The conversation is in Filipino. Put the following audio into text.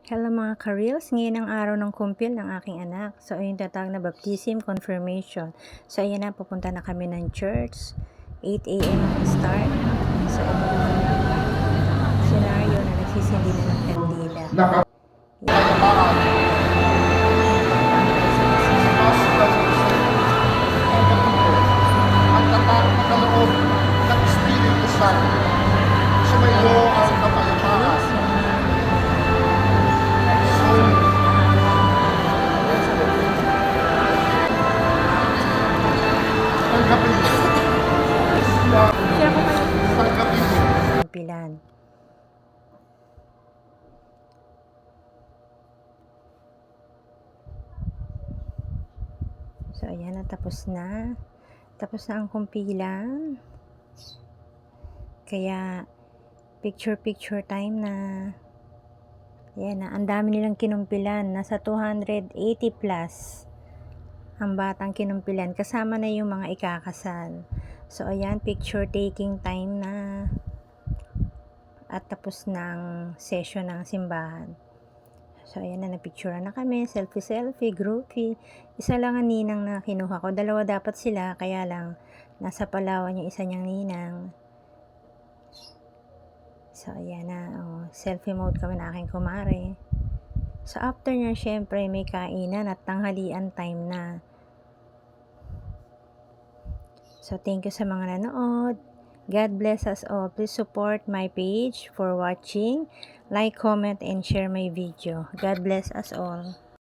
Hello mga ka-reels, ngayon ang araw ng kumpil ng aking anak. So ayun tatawag na baptism confirmation. So ayan na, pupunta na kami ng church. 8 a.m. ang start. So ito na ang scenario na nagsisindi na ng kandila. Ang tatarong na kaloob ng Espiritu Santo. Sumayo ang kapayapaan. Tanggapin mo. Tanggapin mo. Kumpilan. So ayan na, tapos na. Tapos na ang kumpilan. Kaya picture time na. Ayan na, ang dami nilang kinumpilan. Nasa 280 plus ang batang kinumpilan. Kasama na yung mga ikakasal. So ayan, picture taking time na. At tapos ng session ng simbahan. So ayan na, napicturean na kami. Selfie, groupie. Isa lang ang ninang na kinuha ko. Dalawa dapat sila, kaya lang nasa Palawan yung isa niyang ninang. So ayan na, selfie mode kami na aking kumare. So after niya, syempre may kainan at tanghalian time na. So thank you sa mga nanood. God bless us all. Please support my page for watching. Like, comment, and share my video. God bless us all.